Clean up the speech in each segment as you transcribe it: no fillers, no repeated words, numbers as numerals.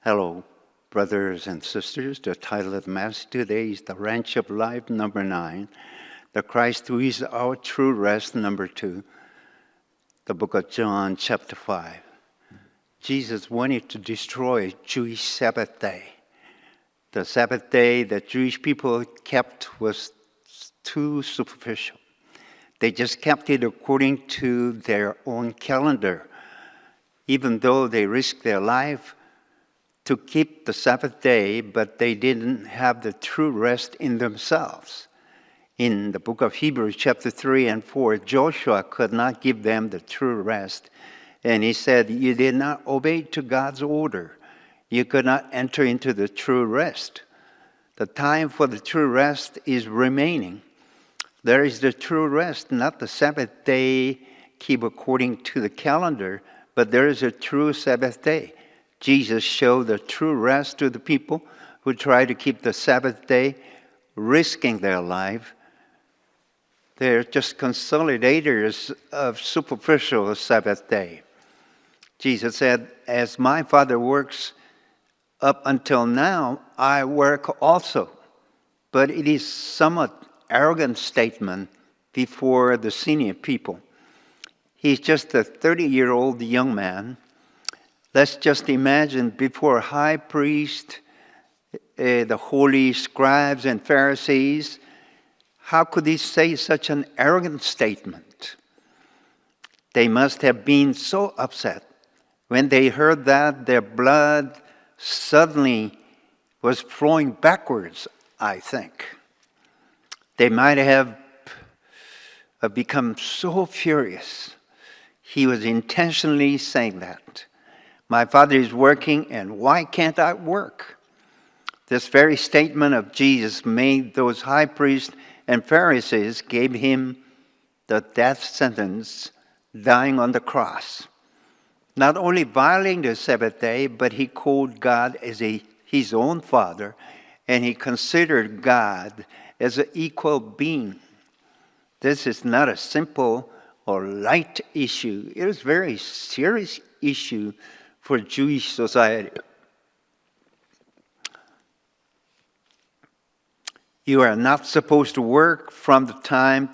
Hello, brothers and sisters. The title of the Mass today is The Ranch of Life, number 9. The Christ who is our true rest, number 2. The book of John, chapter 5. Jesus wanted to destroy Jewish Sabbath day. The Sabbath day that Jewish people kept was too superficial. They just kept it according to their own calendar. Even though they risked their life to keep the Sabbath day, but they didn't have the true rest in themselves. In the book of Hebrews, chapter 3 and 4, Joshua could not give them the true rest. And he said, you did not obey to God's order. You could not enter into the true rest. The time for the true rest is remaining. There is the true rest, not the Sabbath day keep according to the calendar, but there is a true Sabbath day. Jesus showed the true rest to the people who try to keep the Sabbath day, risking their life. They're just consolidators of superficial Sabbath day. Jesus said, as my Father works up until now, I work also. But it is somewhat arrogant statement before the senior people. He's just a 30-year-old young man. Let's just imagine before high priest, the holy scribes and Pharisees, how could he say such an arrogant statement? They must have been so upset. When they heard that, their blood suddenly was flowing backwards, I think. They might have become so furious. He was intentionally saying that. My Father is working, and why can't I work? This very statement of Jesus made those high priests and Pharisees gave him the death sentence, dying on the cross. Not only violating the Sabbath day, but he called God as his own Father, and he considered God as an equal being. This is not a simple or light issue. It is a very serious issue for Jewish society. You are not supposed to work from the time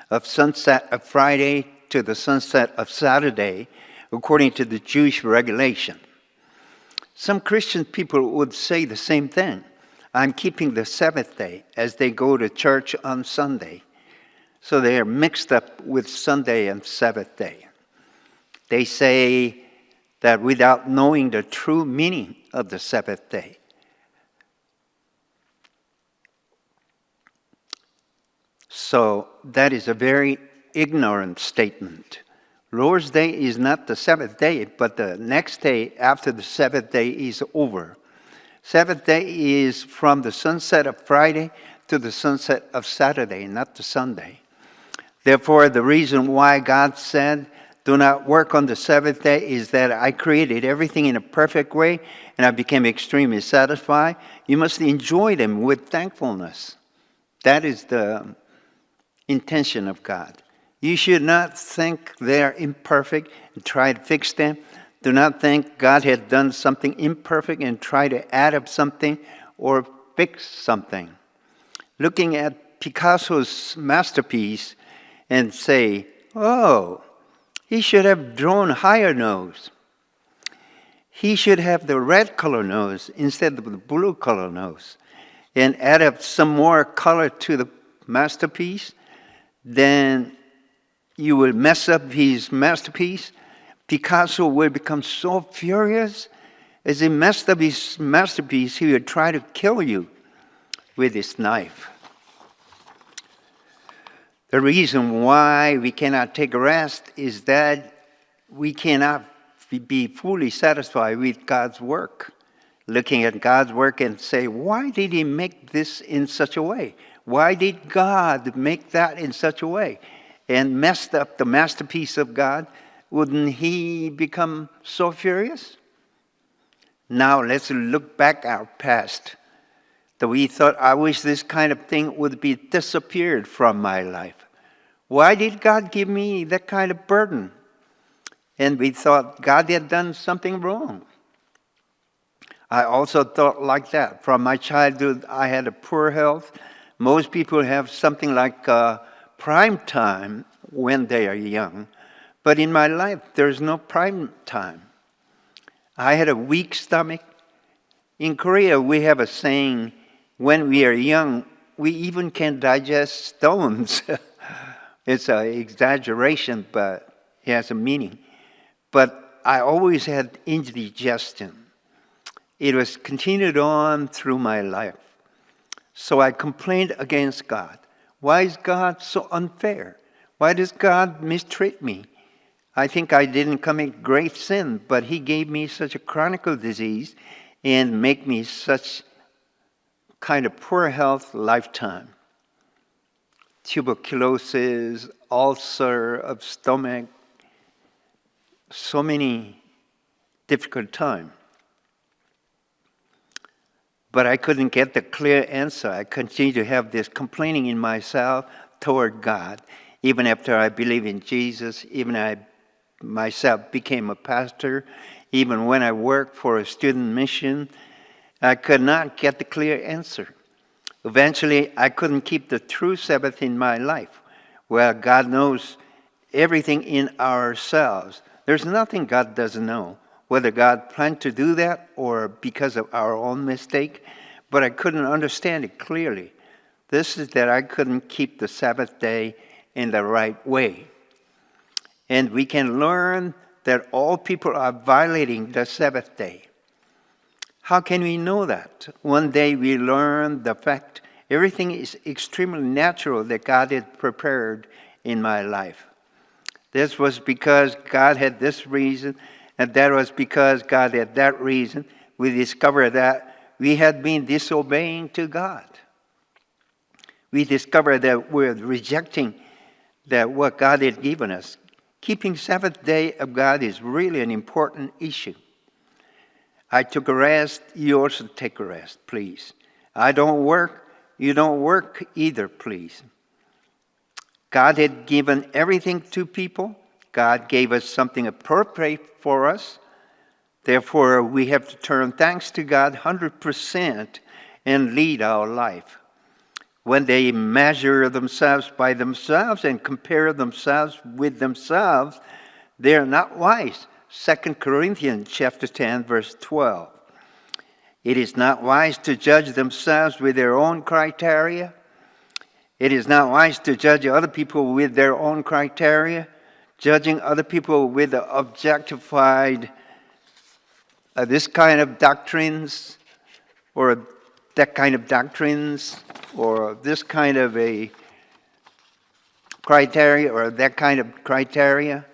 of sunset of Friday to the sunset of Saturday, according to the Jewish regulation. Some Christian people would say the same thing. I'm keeping the Sabbath day as they go to church on Sunday. So they are mixed up with Sunday and Sabbath day. They say that without knowing the true meaning of the Sabbath day. So that is a very ignorant statement. Lord's Day is not the Sabbath day, but the next day after the Sabbath day is over. Sabbath day is from the sunset of Friday to the sunset of Saturday, not the Sunday. Therefore, the reason why God said, do not work on the Sabbath day is that I created everything in a perfect way and I became extremely satisfied. You must enjoy them with thankfulness. That is the intention of God. You should not think they're imperfect and try to fix them. Do not think God had done something imperfect and try to add up something or fix something. Looking at Picasso's masterpiece and say, oh, he should have drawn higher nose. He should have the red color nose instead of the blue color nose. And add up some more color to the masterpiece. Then you will mess up his masterpiece. Picasso will become so furious. As he messed up his masterpiece, he would try to kill you with his knife. The reason why we cannot take a rest is that we cannot be fully satisfied with God's work. Looking at God's work and say, why did he make this in such a way? Why did God make that in such a way? And messed up the masterpiece of God, wouldn't he become so furious? Now let's look back our past. That we thought, I wish this kind of thing would be disappeared from my life. Why did God give me that kind of burden? And we thought God had done something wrong. I also thought like that. From my childhood, I had a poor health. Most people have something like prime time when they are young. But in my life, there's no prime time. I had a weak stomach. In Korea, we have a saying, when we are young, we even can digest stones. It's an exaggeration, but it has a meaning. But I always had indigestion. It was continued on through my life. So I complained against God. Why is God so unfair? Why does God mistreat me? I think I didn't commit great sin, but He gave me such a chronic disease and make me such kind of poor health lifetime. Tuberculosis, ulcer of stomach, so many difficult times. But I couldn't get the clear answer. I continued to have this complaining in myself toward God. Even after I believed in Jesus, even I myself became a pastor, even when I worked for a student mission, I could not get the clear answer. Eventually, I couldn't keep the true Sabbath in my life. Well, God knows everything in ourselves. There's nothing God doesn't know, whether God planned to do that or because of our own mistake, but I couldn't understand it clearly. This is that I couldn't keep the Sabbath day in the right way. And we can learn that all people are violating the Sabbath day. How can we know that? One day we learn the fact everything is extremely natural that God had prepared in my life. This was because God had this reason, and that was because God had that reason. We discovered that we had been disobeying to God. We discovered that we're rejecting that what God had given us. Keeping Sabbath day of God is really an important issue. I took a rest, you also take a rest, please. I don't work, you don't work either, please. God had given everything to people. God gave us something appropriate for us. Therefore, we have to turn thanks to God 100% and lead our life. When they measure themselves by themselves and compare themselves with themselves, they are not wise. 2 Corinthians chapter 10, verse 12. It is not wise to judge themselves with their own criteria. It is not wise to judge other people with their own criteria. Judging other people with the objectified this kind of doctrines or that kind of doctrines or this kind of a criteria or that kind of criteria.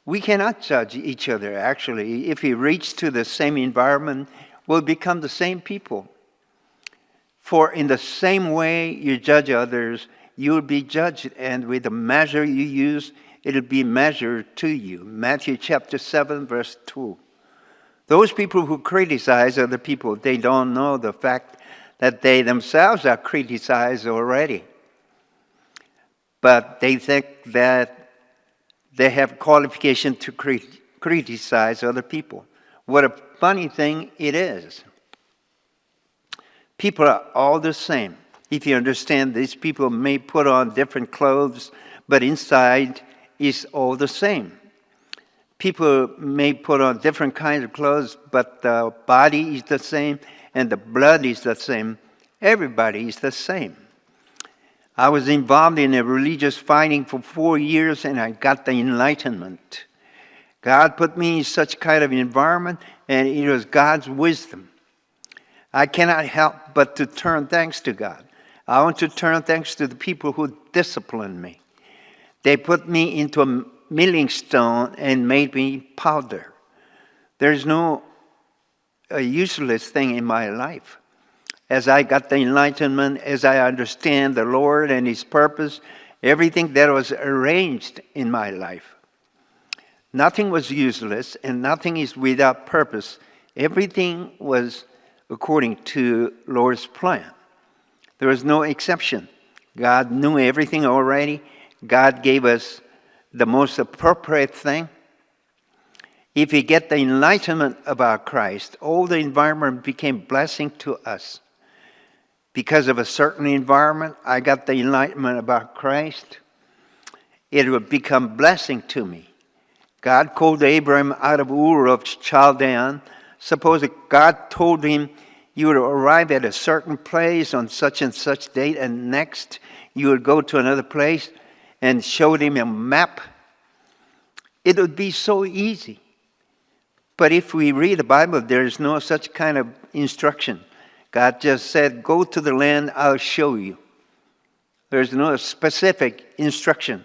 We cannot judge each other, actually. If we reach to the same environment, we'll become the same people. For in the same way you judge others, you'll be judged, and with the measure you use, it'll be measured to you. Matthew chapter 7, verse 2. Those people who criticize other people, they don't know the fact that they themselves are criticized already. But they think that they have qualification to criticize other people. What a funny thing it is. People are all the same. If you understand, these people may put on different clothes, but inside is all the same. People may put on different kinds of clothes, but the body is the same and the blood is the same. Everybody is the same. I was involved in a religious fighting for 4 years and I got the enlightenment. God put me in such kind of environment and it was God's wisdom. I cannot help but to turn thanks to God. I want to turn thanks to the people who disciplined me. They put me into a milling stone and made me powder. There's no useless thing in my life. As I got the enlightenment, as I understand the Lord and His purpose, everything that was arranged in my life. Nothing was useless and nothing is without purpose. Everything was according to Lord's plan. There was no exception. God knew everything already. God gave us the most appropriate thing. If we get the enlightenment about Christ, all the environment became blessing to us. Because of a certain environment, I got the enlightenment about Christ. It would become blessing to me. God called Abraham out of Ur of Chaldean. Suppose God told him, you would arrive at a certain place on such and such date, and next you would go to another place, and showed him a map. It would be so easy. But if we read the Bible, there is no such kind of instruction. God just said, go to the land, I'll show you. There's no specific instruction.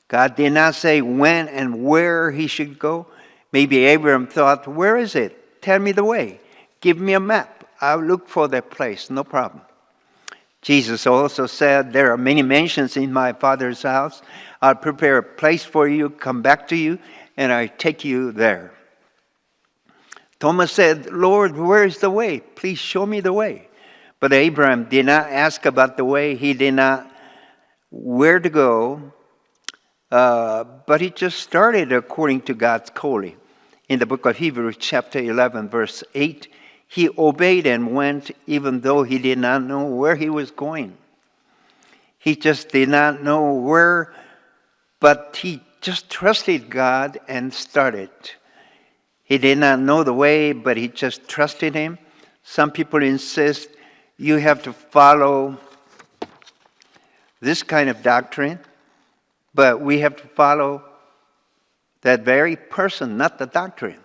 God did not say when and where he should go. Maybe Abraham thought, where is it? Tell me the way. Give me a map. I'll look for that place. No problem. Jesus also said, there are many mansions in my Father's house. I'll prepare a place for you, come back to you, and I take you there. Thomas said, Lord, where is the way? Please show me the way. But Abraham did not ask about the way. He did not where to go. But he just started according to God's calling. In the book of Hebrews, chapter 11, verse 8, he obeyed and went even though he did not know where he was going. He just did not know where, but he just trusted God and started. He did not know the way, but he just trusted him. Some people insist you have to follow this kind of doctrine, but we have to follow that very person, not the doctrine.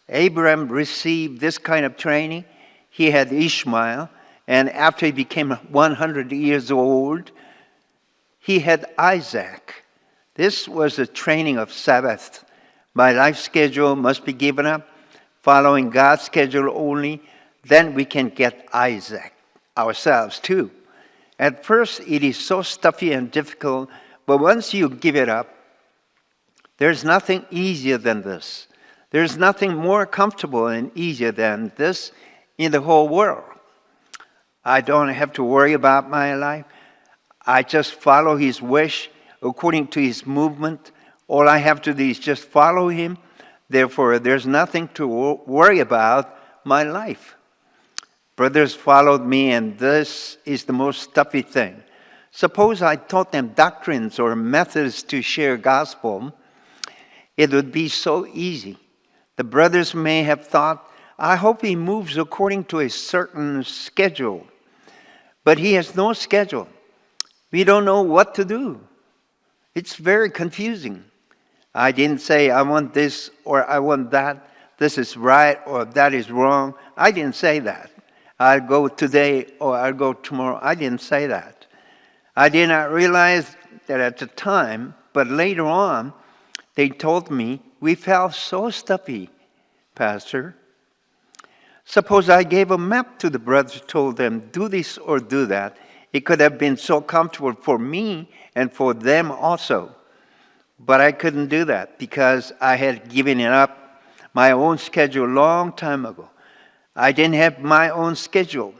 Abraham received this kind of training. He had Ishmael, and after he became 100 years old, he had Isaac. This was a training of Sabbath. My life schedule must be given up, following God's schedule only. Then we can get Isaac ourselves too. At first, it is so stuffy and difficult, but once you give it up, there's nothing easier than this. There's nothing more comfortable and easier than this in the whole world. I don't have to worry about my life. I just follow his wish according to his movement. All I have to do is just follow him. Therefore, there's nothing to worry about my life. Brothers followed me, and this is the most stuffy thing. Suppose I taught them doctrines or methods to share gospel. It would be so easy. The brothers may have thought, I hope he moves according to a certain schedule. But he has no schedule. We don't know what to do. It's very confusing. I didn't say, I want this or I want that. This is right or that is wrong. I didn't say that. I'll go today or I'll go tomorrow. I didn't say that. I did not realize that at the time, but later on, they told me, we felt so stuffy, Pastor. Suppose I gave a map to the brothers, told them, do this or do that. It could have been so comfortable for me and for them also. But I couldn't do that because I had given it up my own schedule a long time ago. I didn't have my own schedule.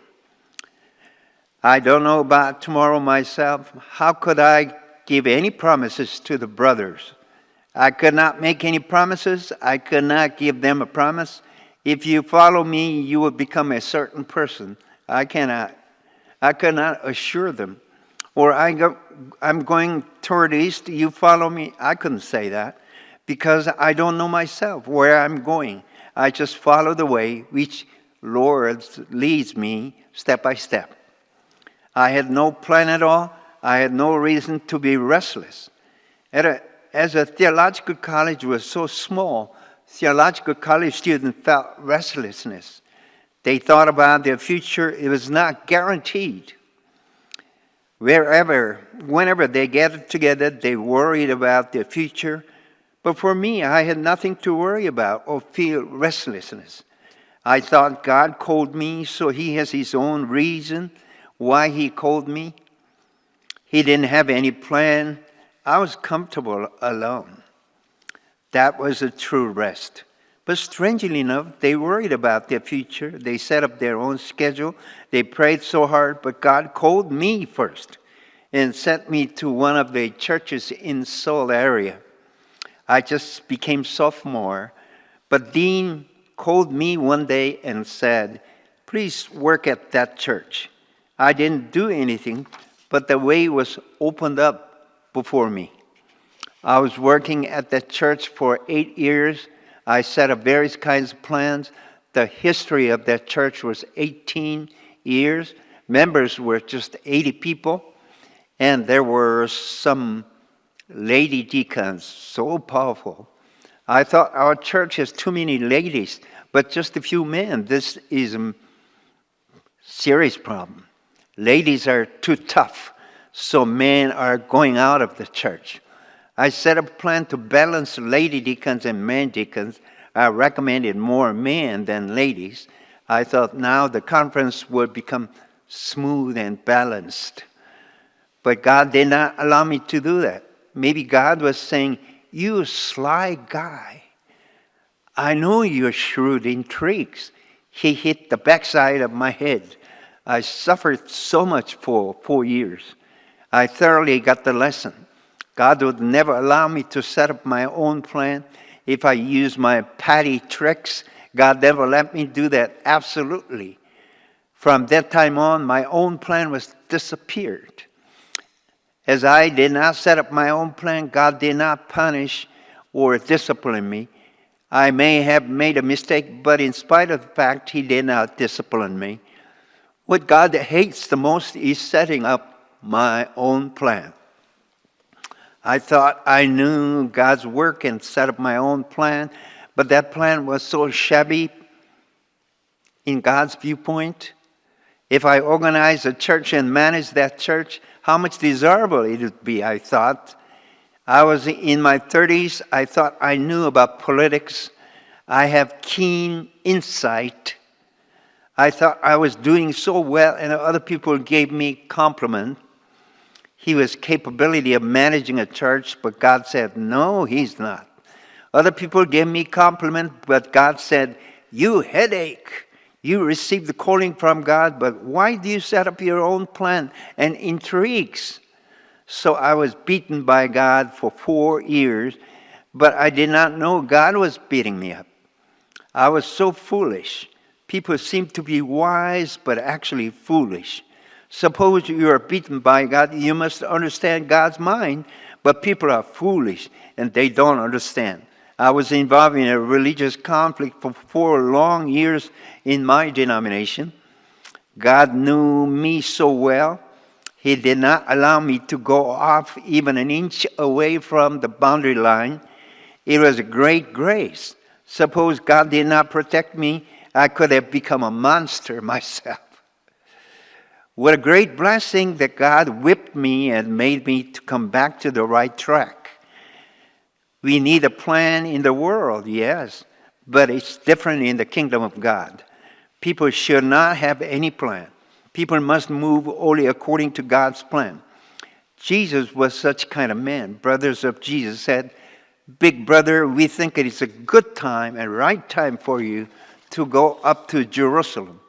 I don't know about tomorrow myself. How could I give any promises to the brothers? I could not make any promises. I could not give them a promise. If you follow me, you will become a certain person. I could not assure them. Or I'm going toward east, you follow me. I couldn't say that because I don't know myself where I'm going. I just follow the way which Lord leads me step by step. I had no plan at all. I had no reason to be restless. As a theological college was so small, theological college students felt restlessness. They thought about their future. It was not guaranteed. Whenever they gathered together, they worried about their future. But for me, I had nothing to worry about or feel restlessness. I thought God called me, so he has his own reason why he called me. He didn't have any plan. I was comfortable alone. That was a true rest. But strangely enough, they worried about their future. They set up their own schedule. They prayed so hard, but God called me first and sent me to one of the churches in Seoul area. I just became sophomore. But Dean called me one day and said, please work at that church. I didn't do anything, but the way was opened up before me. I was working at that church for 8 years. I set up various kinds of plans. The history of that church was 18 years. Members were just 80 people. And there were some lady deacons, so powerful. I thought our church has too many ladies, but just a few men. This is a serious problem. Ladies are too tough, so men are going out of the church. I set up a plan to balance lady deacons and men deacons. I recommended more men than ladies. I thought now the conference would become smooth and balanced. But God did not allow me to do that. Maybe God was saying, you sly guy, I know you're shrewd in tricks. He hit the backside of my head. I suffered so much for 4 years. I thoroughly got the lesson. God would never allow me to set up my own plan. If I use my patty tricks, God never let me do that. Absolutely. From that time on, my own plan was disappeared. As I did not set up my own plan, God did not punish or discipline me. I may have made a mistake, but in spite of the fact, He did not discipline me. What God hates the most is setting up my own plan. I thought I knew God's work and set up my own plan, but that plan was so shabby in God's viewpoint. If I organized a church and managed that church, how much desirable it would be, I thought. I was in my 30s. I thought I knew about politics. I have keen insight. I thought I was doing so well, and other people gave me compliment. He was capability of managing a church, but God said, no, he's not. Other people gave me compliment, but God said, you headache. You received the calling from God, but why do you set up your own plan and intrigues? So I was beaten by God for 4 years, but I did not know God was beating me up. I was so foolish. People seem to be wise, but actually foolish. Suppose you are beaten by God, you must understand God's mind, but people are foolish and they don't understand. I was involved in a religious conflict for 4 long years in my denomination. God knew me so well, He did not allow me to go off even an inch away from the boundary line. It was a great grace. Suppose God did not protect me, I could have become a monster myself. What a great blessing that God whipped me and made me to come back to the right track. We need a plan in the world, yes, but it's different in the kingdom of God. People should not have any plan. People must move only according to God's plan. Jesus was such kind of man. Brothers of Jesus said, big brother, we think it is a good time and right time for you to go up to Jerusalem.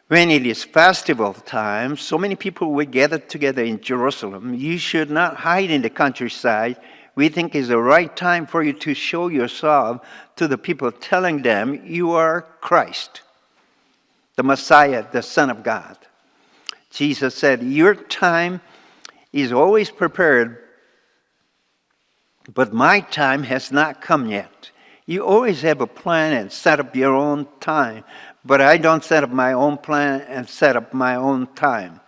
When it is festival time, so many people will gather together in Jerusalem. You should not hide in the countryside. We think it's the right time for you to show yourself to the people, telling them you are Christ, the Messiah, the Son of God. Jesus said, your time is always prepared, but my time has not come yet. You always have a plan and set up your own time, but I don't set up my own plan and set up my own time.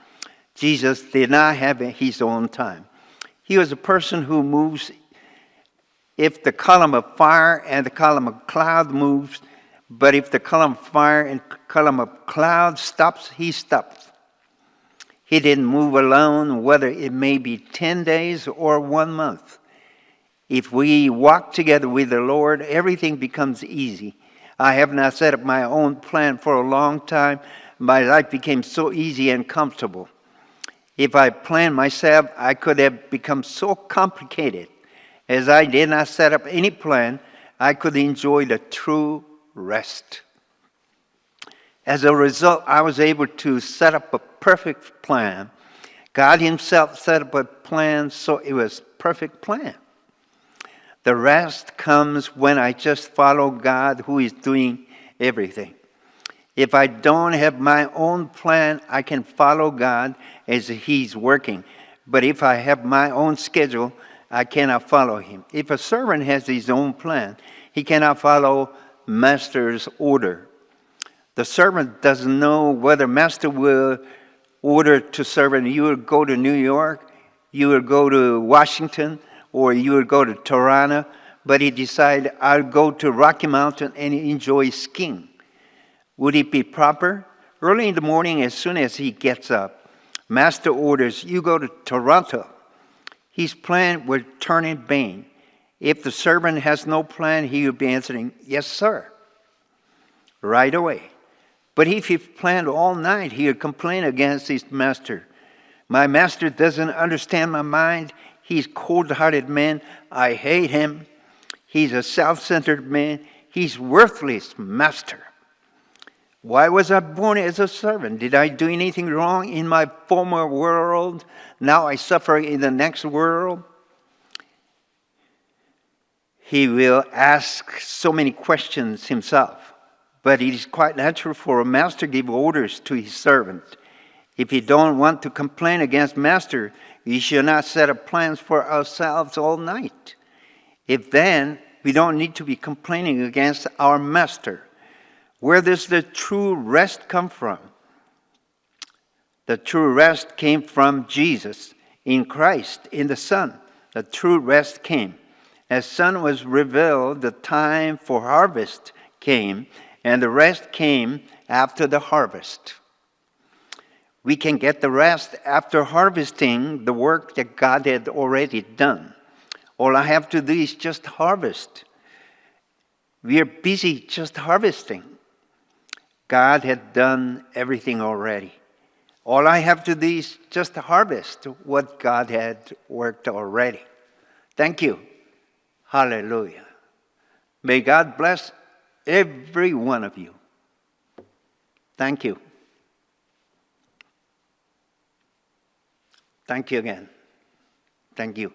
Jesus did not have His own time. He was a person who moves. If the column of fire and the column of cloud moves, but if the column of fire and column of cloud stops, He stops. He didn't move alone, whether it may be 10 days or 1 month. If we walk together with the Lord, everything becomes easy. I have not set up my own plan for a long time. My life became so easy and comfortable. If I planned myself, I could have become so complicated. As I did not set up any plan, I could enjoy the true rest. As a result, I was able to set up a perfect plan. God Himself set up a plan, so it was a perfect plan. The rest comes when I just follow God who is doing everything. If I don't have my own plan, I can follow God as He's working. But if I have my own schedule, I cannot follow Him. If a servant has his own plan, he cannot follow master's order. The servant doesn't know whether master will order to servant, you will go to New York, you will go to Washington, or you will go to Toronto. But he decided, I'll go to Rocky Mountain and enjoy skiing. Would it be proper? Early in the morning, as soon as he gets up, master orders, you go to Toronto. His plan will turn in vain. If the servant has no plan, he will be answering, yes, sir, right away. But if he planned all night, he will complain against his master. My master doesn't understand my mind. He's a cold-hearted man. I hate him. He's a self-centered man. He's worthless master. Why was I born as a servant? Did I do anything wrong in my former world? Now I suffer in the next world? He will ask so many questions himself. But it is quite natural for a master to give orders to his servant. If you don't want to complain against master, we should not set up plans for ourselves all night. If then, we don't need to be complaining against our master. Where does the true rest come from? The true rest came from Jesus, in Christ, in the Son. The true rest came. As Son was revealed, the time for harvest came, and the rest came after the harvest. We can get the rest after harvesting the work that God had already done. All I have to do is just harvest. We are busy just harvesting. God had done everything already. All I have to do is just harvest what God had worked already. Thank you. Hallelujah. May God bless every one of you. Thank you. Thank you again. Thank you.